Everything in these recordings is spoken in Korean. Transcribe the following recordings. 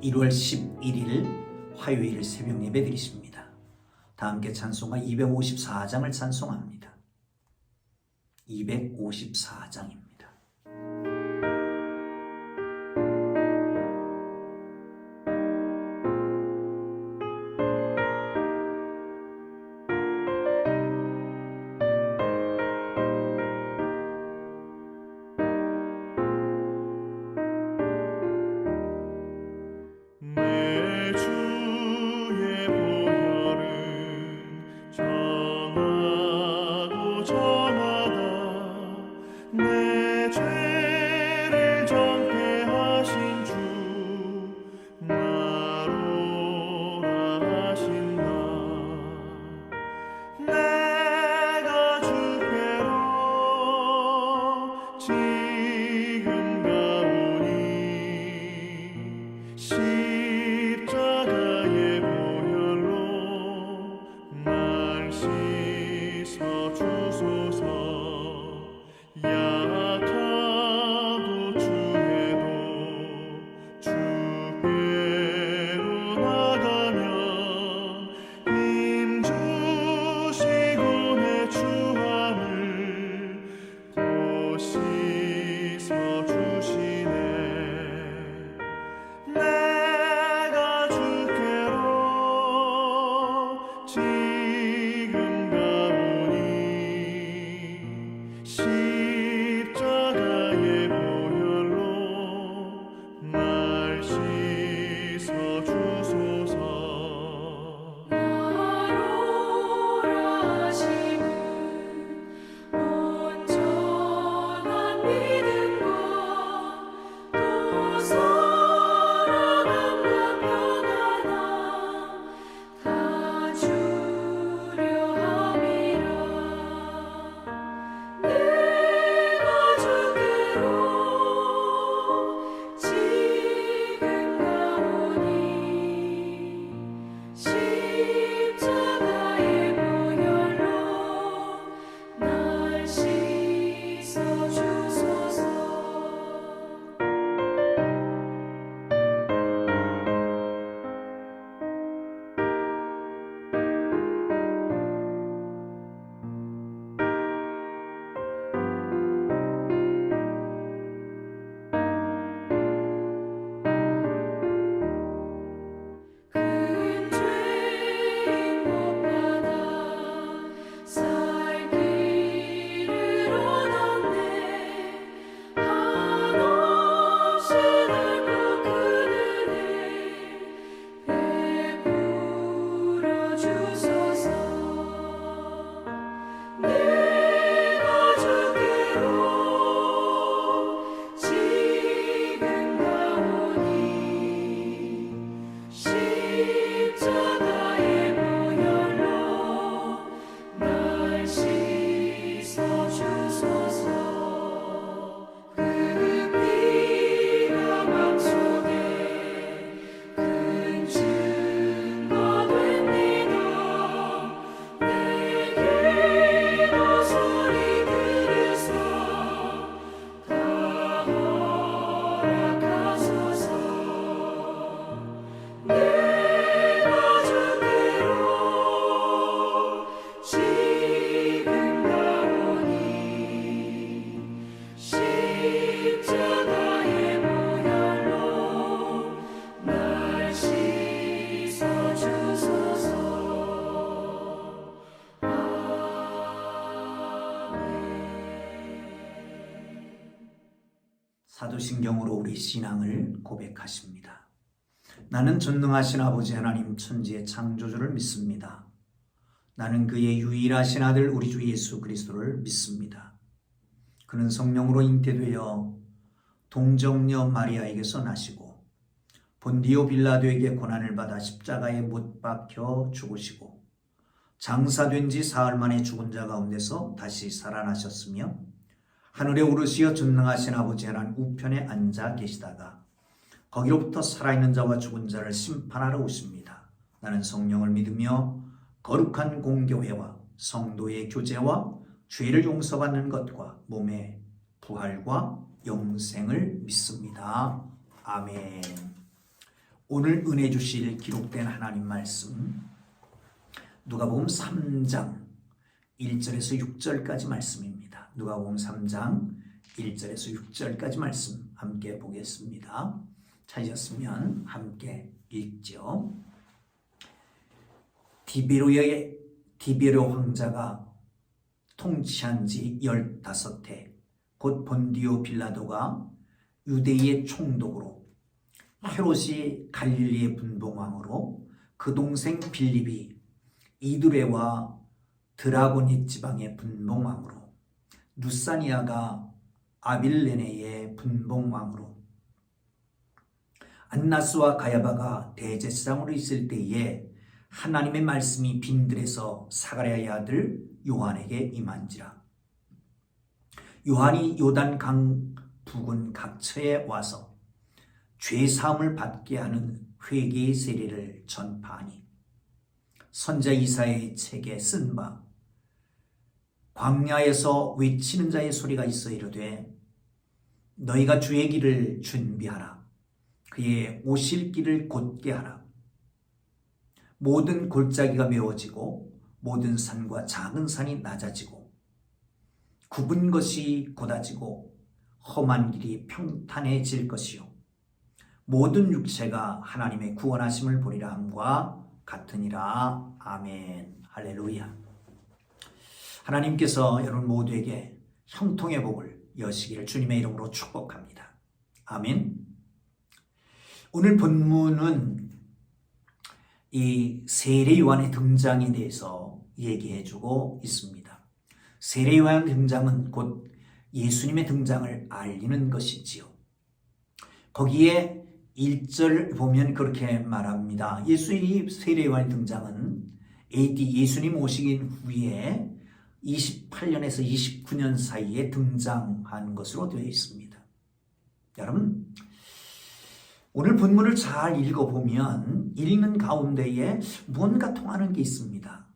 1월 11일 화요일 새벽 예배 드리십니다. 다 함께 찬송가 254장을 찬송합니다. 254장입니다. 사도신경으로 우리 신앙을 고백하십니다. 나는 전능하신 아버지 하나님 천지의 창조주를 믿습니다. 나는 그의 유일하신 아들 우리 주 예수 그리스도를 믿습니다. 그는 성령으로 잉태되어 동정녀 마리아에게서 나시고 본디오 빌라도에게 고난을 받아 십자가에 못 박혀 죽으시고 장사된 지 사흘 만에 죽은 자 가운데서 다시 살아나셨으며 하늘에 오르시어 전능하신 아버지 하나님 우편에 앉아 계시다가 거기로부터 살아있는 자와 죽은 자를 심판하러 오십니다. 나는 성령을 믿으며 거룩한 공교회와 성도의 교제와 죄를 용서받는 것과 몸의 부활과 영생을 믿습니다. 아멘. 오늘 은혜 주실 기록된 하나님 말씀 누가복음 3장 1절에서 6절까지 말씀입니다. 누가복음 3장 1절에서 6절까지 말씀 함께 보겠습니다. 찾으셨으면 함께 읽죠. 디베로 황자가 통치한 지 15해 곧 본디오 빌라도가 유대의 총독으로 헤롯이 갈릴리의 분봉왕으로 그 동생 빌립이 이두레와 드라고니 지방의 분봉왕으로 루사니아가 아빌레네의 분봉왕으로 안나스와 가야바가 대제사장으로 있을 때에 하나님의 말씀이 빈들에서 사가랴의 아들 요한에게 임한지라. 요한이 요단강 부근 각처에 와서 죄사함을 받게 하는 회개의 세례를 전파하니 선자 이사야의 책에 쓴 바 광야에서 외치는 자의 소리가 있어 이르되 너희가 주의 길을 준비하라. 그의 오실 길을 곧게 하라. 모든 골짜기가 메워지고 모든 산과 작은 산이 낮아지고 굽은 것이 곧아지고 험한 길이 평탄해질 것이요 모든 육체가 하나님의 구원하심을 보리라 함과 같으니라. 아멘. 할렐루야. 하나님께서 여러분 모두에게 형통의 복을 여시기를 주님의 이름으로 축복합니다. 아멘. 오늘 본문은 이 세례 요한의 등장에 대해서 얘기해주고 있습니다. 세례 요한 등장은 곧 예수님의 등장을 알리는 것이지요. 거기에 1절 보면 그렇게 말합니다. 예수의 세례 요한의 등장은 AD 예수님 오시긴 후에 28년에서 29년 사이에 등장한 것으로 되어 있습니다. 여러분, 오늘 본문을 잘 읽어보면 읽는 가운데에 무언가 통하는 게 있습니다.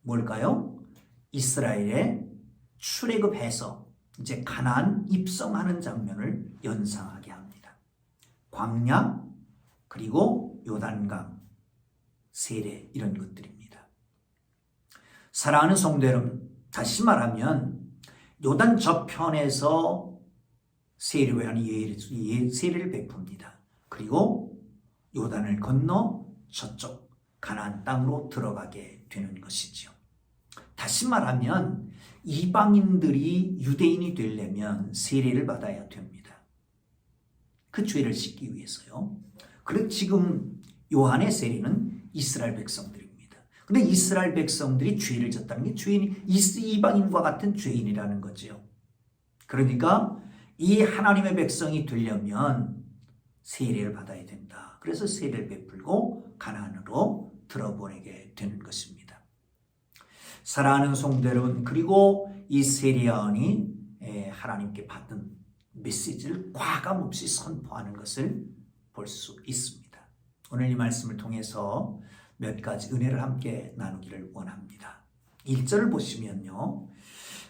뭘까요? 이스라엘의 출애굽해서 이제 가나안 입성하는 장면을 연상하게 합니다. 광야 그리고 요단강 세례 이런 것들입니다. 사랑하는 성도 여러분, 다시 말하면 요단 저편에서 세례 요한이 세례를 베풉니다. 그리고 요단을 건너 저쪽 가나안 땅으로 들어가게 되는 것이죠. 다시 말하면 이방인들이 유대인이 되려면 세례를 받아야 됩니다. 그 죄를 씻기 위해서요. 그리고 지금 요한의 세례는 이스라엘 백성들입니다. 그런데 이스라엘 백성들이 죄를 졌다는 게 이방인과 같은 죄인이라는 거죠. 그러니까 이 하나님의 백성이 되려면 세례를 받아야 된다. 그래서 세례를 베풀고 가나안으로 들어보내게 되는 것입니다. 사랑하는 성도 여러분, 그리고 이 세례 요한이 하나님께 받은 메시지를 과감없이 선포하는 것을 볼 수 있습니다. 오늘 이 말씀을 통해서 몇 가지 은혜를 함께 나누기를 원합니다. 1절을 보시면요.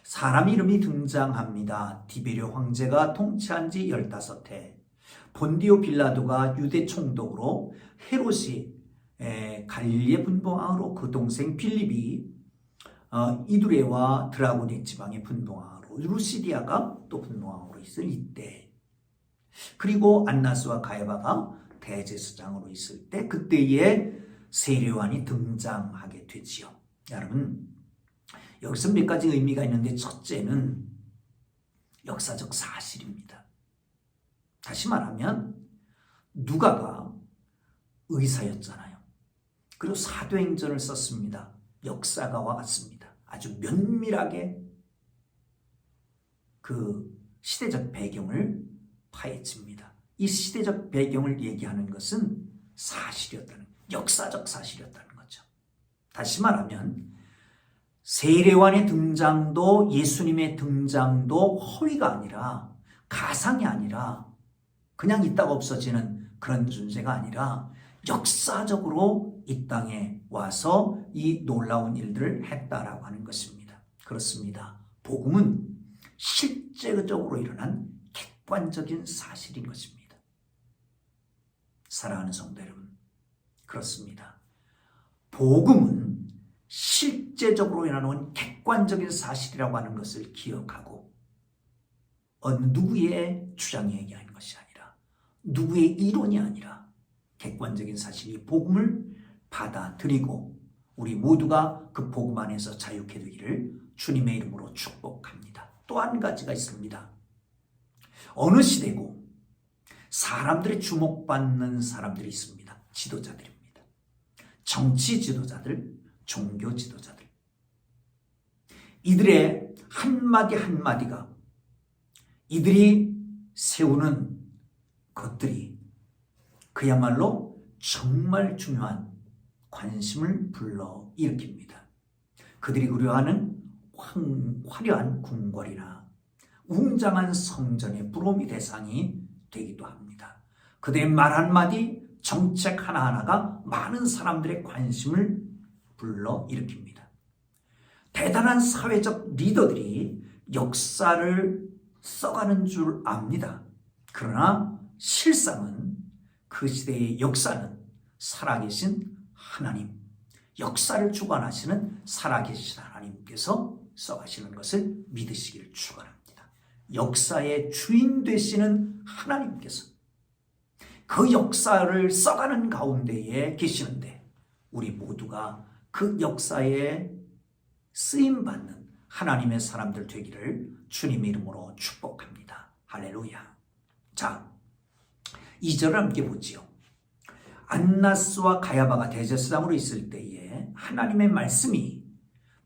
사람 이름이 등장합니다. 디베료 황제가 통치한 지 15해 본디오 빌라도가 유대 총독으로 헤롯이 갈릴리의 분봉왕으로 그 동생 빌립이 이두레와 드라고니 지방의 분봉왕으로 루시디아가 또 분봉왕으로 있을 이때 그리고 안나스와 가야바가 대제사장으로 있을 때 그때에 세례 요한이 등장하게 되지요. 여러분 여기서 몇 가지 의미가 있는데 첫째는 역사적 사실입니다. 다시 말하면 누가가 의사였잖아요. 그리고 사도행전을 썼습니다. 역사가와 같습니다. 아주 면밀하게 그 시대적 배경을 파헤칩니다. 이 시대적 배경을 얘기하는 것은 사실이었다는, 역사적 사실이었다는 거죠. 다시 말하면 세례 요한의 등장도 예수님의 등장도 허위가 아니라 가상이 아니라 그냥 있다가 없어지는 그런 존재가 아니라 역사적으로 이 땅에 와서 이 놀라운 일들을 했다라고 하는 것입니다. 그렇습니다. 복음은 실제적으로 일어난 객관적인 사실인 것입니다. 사랑하는 성도 여러분, 그렇습니다. 복음은 실제적으로 일어나는 객관적인 사실이라고 하는 것을 기억하고 어느 누구의 주장이 얘기하는 것이 아니라 누구의 이론이 아니라 객관적인 사실이 복음을 받아들이고 우리 모두가 그 복음 안에서 자유케 되기를 주님의 이름으로 축복합니다. 또 한 가지가 있습니다. 어느 시대고 사람들이 주목받는 사람들이 있습니다. 지도자들입니다. 정치 지도자들, 종교 지도자들. 이들의 한마디 한마디가 이들이 세우는 것들이 그야말로 정말 중요한 관심을 불러일으킵니다. 그들이 우려하는 화려한 궁궐이나 웅장한 성전의 부러움의 대상이 되기도 합니다. 그들의 말 한마디, 정책 하나하나가 많은 사람들의 관심을 불러일으킵니다. 대단한 사회적 리더들이 역사를 써가는 줄 압니다. 그러나 실상은 그 시대의 역사는 살아계신 하나님, 역사를 주관하시는 살아계신 하나님께서 써가시는 것을 믿으시기를 축원합니다. 역사의 주인 되시는 하나님께서 그 역사를 써가는 가운데에 계시는데 우리 모두가 그 역사에 쓰임받는 하나님의 사람들 되기를 주님의 이름으로 축복합니다. 할렐루야. 자, 2절을 함께 보지요. 안나스와 가야바가 대제사장으로 있을 때에 하나님의 말씀이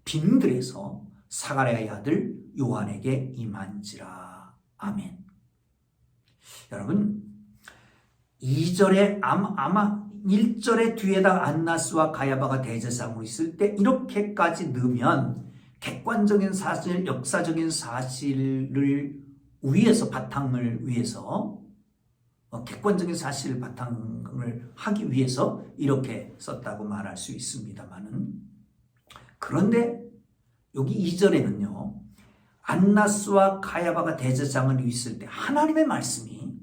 빈들에서 사가랴의 아들 요한에게 임한지라. 아멘. 여러분, 2절에 아마 1절의 뒤에다가 안나스와 가야바가 대제사장으로 있을 때 이렇게까지 넣으면 객관적인 사실, 역사적인 사실을 위해서 바탕을 위해서 객관적인 사실을 바탕을 하기 위해서 이렇게 썼다고 말할 수 있습니다만은 그런데 여기 2절에는요. 안나스와 가야바가 대제사장을 있을 때 하나님의 말씀이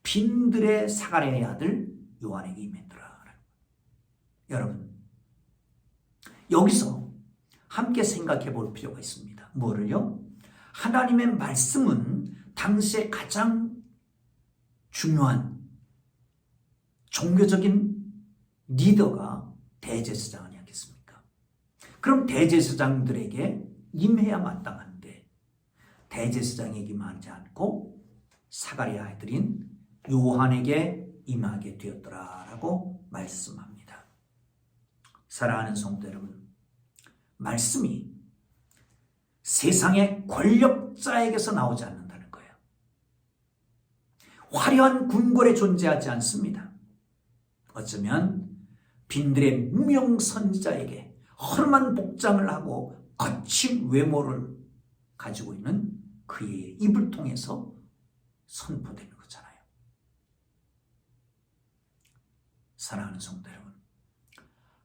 빈들의 사가랴의 아들 요한에게 임했더라. 여러분, 여기서 함께 생각해 볼 필요가 있습니다. 뭐를요? 하나님의 말씀은 당시에 가장 중요한 종교적인 리더가 대제사장 아니었겠습니까? 그럼 대제사장들에게 임해야 마땅한데 대제사장에게 임하지 않고 사가랴 아들인 요한에게 임하게 되었더라라고 말씀합니다. 사랑하는 성도 여러분, 말씀이 세상의 권력자에게서 나오지 않는다는 거예요. 화려한 궁궐에 존재하지 않습니다. 어쩌면 빈들의 무명 선지자에게 허름한 복장을 하고 거친 외모를 가지고 있는 그의 입을 통해서 선포되는 거잖아요. 사랑하는 성도 여러분,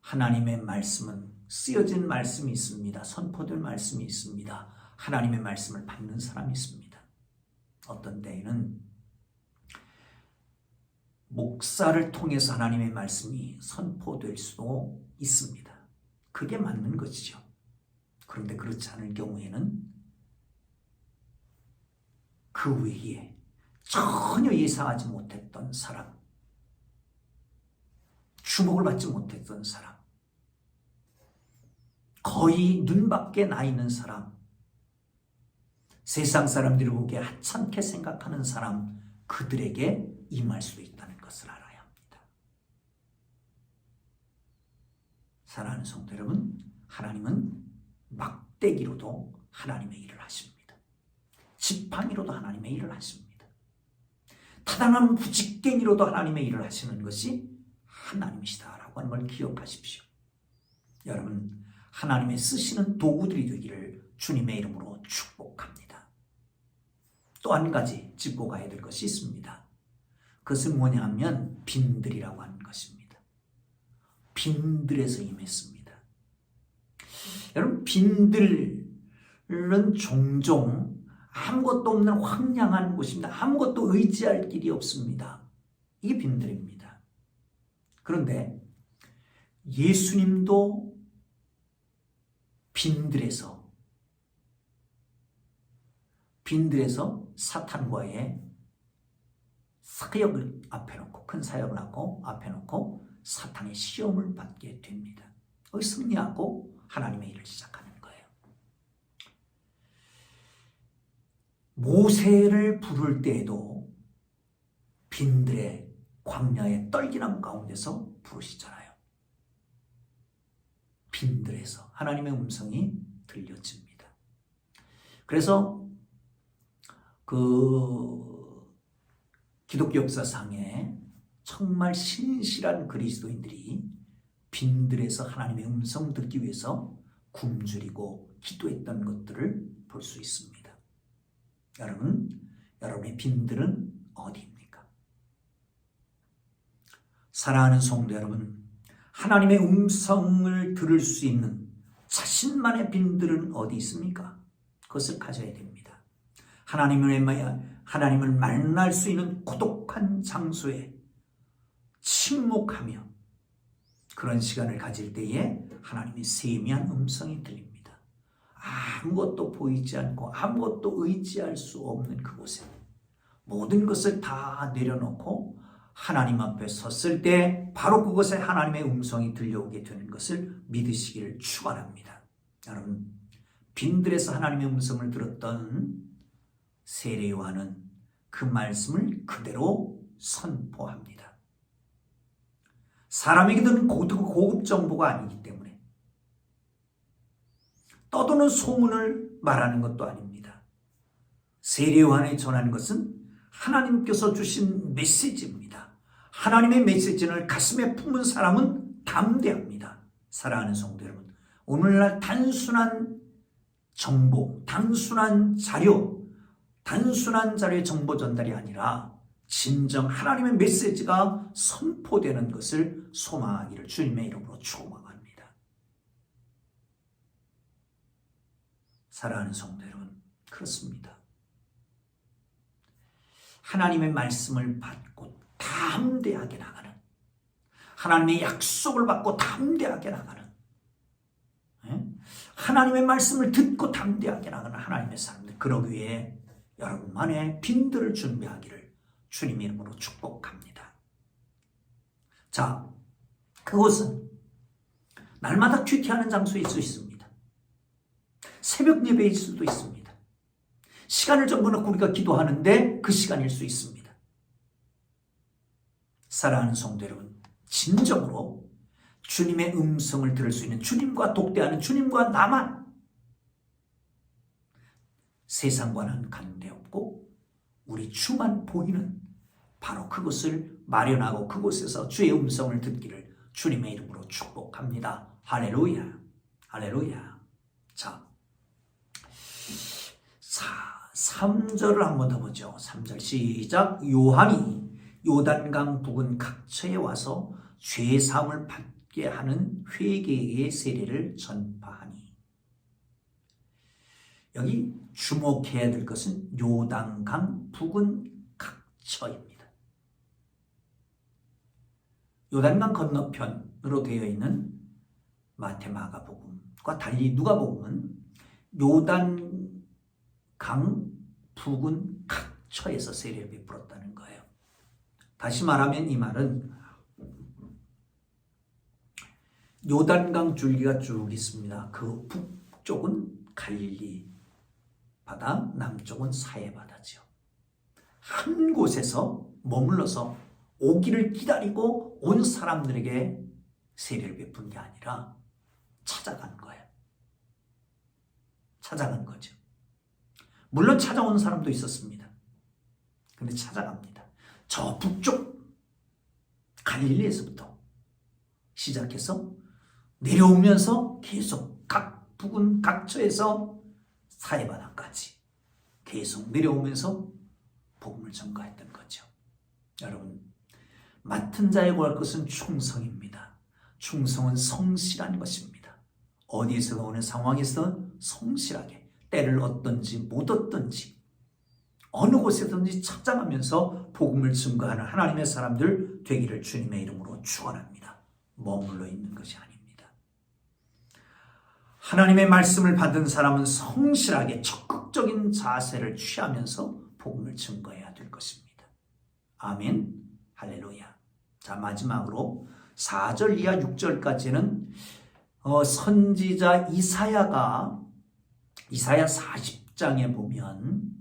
하나님의 말씀은 쓰여진 말씀이 있습니다. 선포될 말씀이 있습니다. 하나님의 말씀을 받는 사람이 있습니다. 어떤 때에는 목사를 통해서 하나님의 말씀이 선포될 수도 있습니다. 그게 맞는 것이죠. 그런데 그렇지 않을 경우에는 그 외에 전혀 예상하지 못했던 사람, 주목을 받지 못했던 사람, 거의 눈밖에 나 있는 사람, 세상 사람들이 보기에 하찮게 생각하는 사람, 그들에게 임할 수도 있다는 것을 알아야 합니다. 사랑하는 성도 여러분, 하나님은 막대기로도 하나님의 일을 하십니다. 지팡이로도 하나님의 일을 하십니다. 타당한 부직갱이로도 하나님의 일을 하시는 것이 하나님이시다라고 하는 걸 기억하십시오. 여러분, 하나님의 쓰시는 도구들이 되기를 주님의 이름으로 축복합니다. 또 한 가지 짚고 가야 될 것이 있습니다. 그것은 뭐냐 하면 빈들이라고 하는 것입니다. 빈들에서 임했습니다. 여러분, 빈들은 종종 아무것도 없는 황량한 곳입니다. 아무것도 의지할 길이 없습니다. 이게 빈들입니다. 그런데 예수님도 빈들에서 사탄과의 사역을 앞에 놓고, 큰 사역을 하고 앞에 놓고 사탄의 시험을 받게 됩니다. 거기 승리하고 하나님의 일을 시작하는 거예요. 모세를 부를 때에도 빈들의 광야의 떨기나무 가운데서 부르시잖아요. 빈들에서 하나님의 음성이 들려집니다. 그래서 기독교 역사상에 정말 신실한 그리스도인들이 빈들에서 하나님의 음성 듣기 위해서 굶주리고 기도했던 것들을 볼 수 있습니다. 여러분의 빈들은 어디입니까? 사랑하는 성도 여러분, 하나님의 음성을 들을 수 있는 자신만의 빈들은 어디 있습니까? 그것을 가져야 됩니다. 하나님을 만날 수 있는 고독한 장소에 침묵하며 그런 시간을 가질 때에 하나님의 세미한 음성이 들립니다. 아무것도 보이지 않고 아무것도 의지할 수 없는 그곳에 모든 것을 다 내려놓고 하나님 앞에 섰을 때 바로 그곳에 하나님의 음성이 들려오게 되는 것을 믿으시기를 축원합니다. 여러분, 빈들에서 하나님의 음성을 들었던 세례 요한은 그 말씀을 그대로 선포합니다. 사람에게 드는 고급 정보가 아니기 때문에 떠도는 소문을 말하는 것도 아닙니다. 세례 요한이 전하는 것은 하나님께서 주신 메시지입니다. 하나님의 메시지를 가슴에 품은 사람은 담대합니다. 사랑하는 성도 여러분, 오늘날 단순한 정보, 단순한 자료의 정보 전달이 아니라 진정 하나님의 메시지가 선포되는 것을 소망하기를 주님의 이름으로 축원합니다. 사랑하는 성도 여러분, 그렇습니다. 하나님의 말씀을 받고 담대하게 나가는, 하나님의 약속을 받고 담대하게 나가는, 하나님의 말씀을 듣고 담대하게 나가는 하나님의 사람들, 그러기 위해 여러분만의 빈들을 준비하기를 주님의 이름으로 축복합니다. 자, 그곳은 날마다 큐티하는 장소일 수 있습니다. 새벽 예배일 수도 있습니다. 시간을 정해놓고 우리가 기도하는데 그 시간일 수 있습니다. 사랑하는 성도 여러분, 진정으로 주님의 음성을 들을 수 있는, 주님과 독대하는, 주님과 나만 세상과는 관계없고 우리 주만 보이는 바로 그곳을 마련하고 그곳에서 주의 음성을 듣기를 주님의 이름으로 축복합니다. 할렐루야, 할렐루야. 자, 3절을 한 번 더 보죠. 3절 시작. 요한이 요단강 부근 각처에 와서 죄사함을 받게 하는 회개의 세례를 전파하니. 여기 주목해야 될 것은 요단강 부근 각처입니다. 요단강 건너편으로 되어 있는 마태, 마가복음과 달리 누가복음은 요단강 부근 각처에서 세례를 베풀었다는 거예요. 다시 말하면 이 말은 요단강 줄기가 쭉 있습니다. 그 북쪽은 갈릴리 바다, 남쪽은 사해 바다죠. 한 곳에서 머물러서 오기를 기다리고 온 사람들에게 세례를 베푼 게 아니라 찾아간 거예요. 찾아간 거죠. 물론 찾아온 사람도 있었습니다. 근데 찾아갑니다. 저 북쪽 갈릴리에서부터 시작해서 내려오면서 계속 각 부근 각처에서 사해바다까지 계속 내려오면서 복음을 전가했던 거죠. 여러분, 맡은 자에 구할 것은 충성입니다. 충성은 성실한 것입니다. 어디에서 오는 상황에서 성실하게, 때를 얻든지 못 얻든지 어느 곳에든지 찾아가면서 복음을 증거하는 하나님의 사람들 되기를 주님의 이름으로 축원합니다. 머물러 있는 것이 아닙니다. 하나님의 말씀을 받은 사람은 성실하게 적극적인 자세를 취하면서 복음을 증거해야 될 것입니다. 아멘. 할렐루야. 자, 마지막으로 4절 이하 6절까지는 선지자 이사야 40장에 보면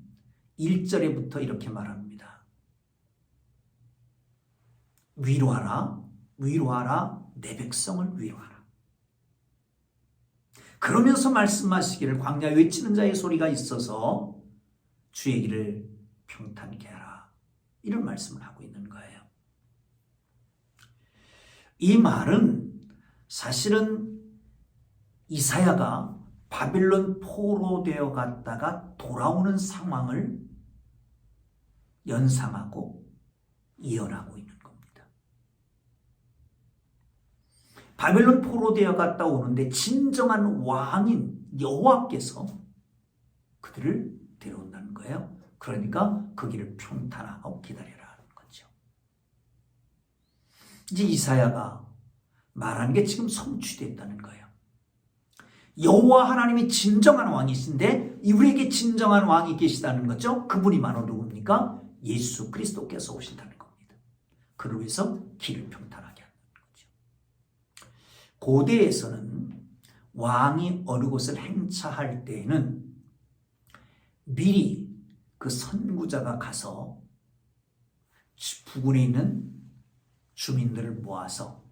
1절에부터 이렇게 말합니다. 위로하라, 위로하라, 내 백성을 위로하라. 그러면서 말씀하시기를 광야에 외치는 자의 소리가 있어서 주의 길을 평탄케 하라. 이런 말씀을 하고 있는 거예요. 이 말은 사실은 이사야가 바빌론 포로되어 갔다가 돌아오는 상황을 연상하고 예언하고 있는 겁니다. 바빌론 포로되어 갔다 오는데 진정한 왕인 여호와께서 그들을 데려온다는 거예요. 그러니까 그 길을 평탄하고 기다리라 하는 거죠. 이제 이사야가 말한 게 지금 성취됐다는 거예요. 여호와 하나님이 진정한 왕이신데 우리에게 진정한 왕이 계시다는 거죠. 그분이 바로 누굽니까? 예수 그리스도께서 오신다는 겁니다. 그를 위해서 길을 평탄하게 하는 거죠. 고대에서는 왕이 어느 곳을 행차할 때에는 미리 그 선구자가 가서 부근에 있는 주민들을 모아서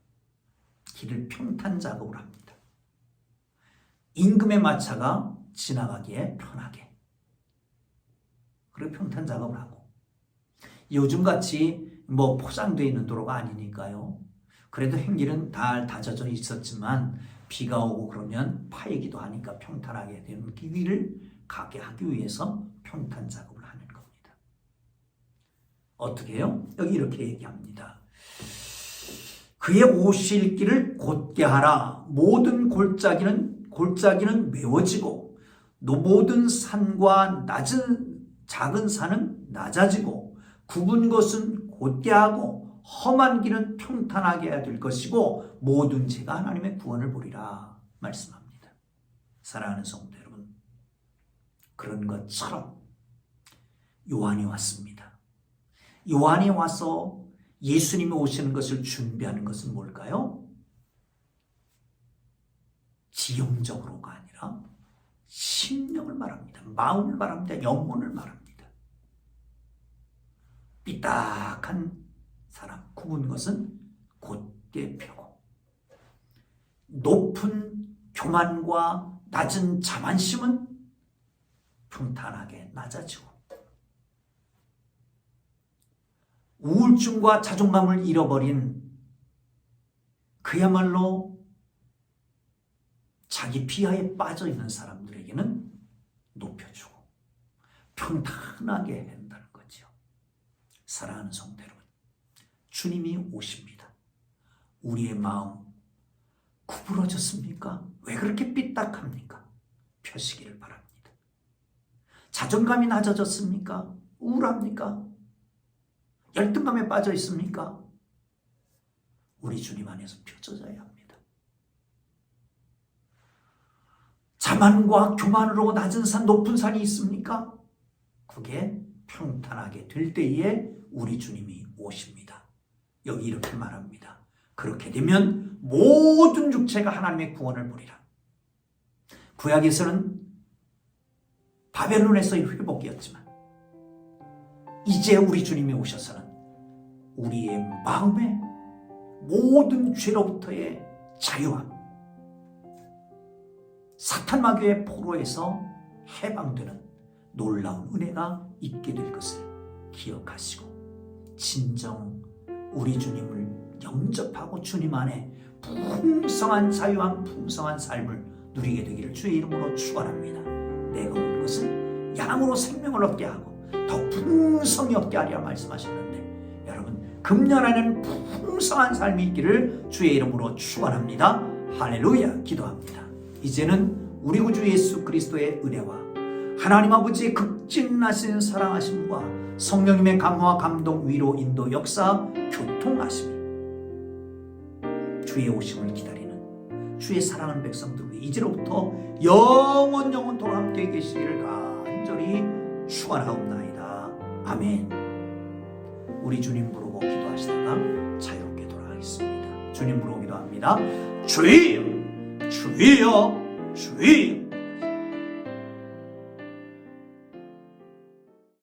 길을 평탄 작업을 합니다. 임금의 마차가 지나가기에 편하게. 그리고 평탄 작업을 하고. 요즘같이 포장되어 있는 도로가 아니니까요. 그래도 행길은 다 다져져 있었지만 비가 오고 그러면 파이기도 하니까 평탄하게 되는 길을 가게 하기 위해서 평탄 작업을 하는 겁니다. 어떻게 해요? 여기 이렇게 얘기합니다. 그의 오실 길을 곧게 하라. 모든 골짜기는 메워지고 모든 산과 작은 산은 낮아지고 굽은 것은 곧게 하고 험한 길은 평탄하게 해야 될 것이고 모든 죄가 하나님의 구원을 보리라 말씀합니다. 사랑하는 성도 여러분, 그런 것처럼 요한이 왔습니다. 요한이 와서 예수님이 오시는 것을 준비하는 것은 뭘까요? 지형적으로가 아니라 심령을 말합니다. 마음을 말합니다. 영혼을 말합니다. 삐딱한 사람, 굽은 것은 곧게 펴고 높은 교만과 낮은 자만심은 평탄하게 낮아지고 우울증과 자존감을 잃어버린 그야말로 자기 비하에 빠져있는 사람들에게는 높여주고 평탄하게 한다는 거죠. 사랑하는 성도 여러분, 주님이 오십니다. 우리의 마음 구부러졌습니까? 왜 그렇게 삐딱합니까? 펴시기를 바랍니다. 자존감이 낮아졌습니까? 우울합니까? 열등감에 빠져 있습니까? 우리 주님 안에서 펴져야 합니다. 자만과 교만으로 낮은 산, 높은 산이 있습니까? 그게 평탄하게 될 때에 우리 주님이 오십니다. 여기 이렇게 말합니다. 그렇게 되면 모든 육체가 하나님의 구원을 보리라. 구약에서는 바벨론에서의 회복이었지만 이제 우리 주님이 오셔서는 우리의 마음의 모든 죄로부터의 자유함, 사탄 마귀의 포로에서 해방되는 놀라운 은혜가 있게 될 것을 기억하시고 진정 우리 주님을 영접하고 주님 안에 풍성한 자유함, 풍성한 삶을 누리게 되기를 주의 이름으로 축원합니다. 내가 온 것은 양으로 생명을 얻게 하고 더 풍성히 얻게 하리라 말씀하셨는데 여러분 금년 안에는 풍성한 삶이 있기를 주의 이름으로 축원합니다. 할렐루야. 기도합니다. 이제는 우리 구주 예수 그리스도의 은혜와 하나님 아버지의 극진하신 사랑하심과 성령님의 강화, 감동, 위로, 인도, 역사, 교통하심이 주의 오심을 기다리는 주의 사랑하는 백성들 위해 이제로부터 영원토록 함께 계시기를 간절히 축원하옵나이다. 아멘. 우리 주님 부르고 기도하시다가 자유롭게 돌아가겠습니다. 주님 부르고 기도합니다. 주여, 주여, 주여.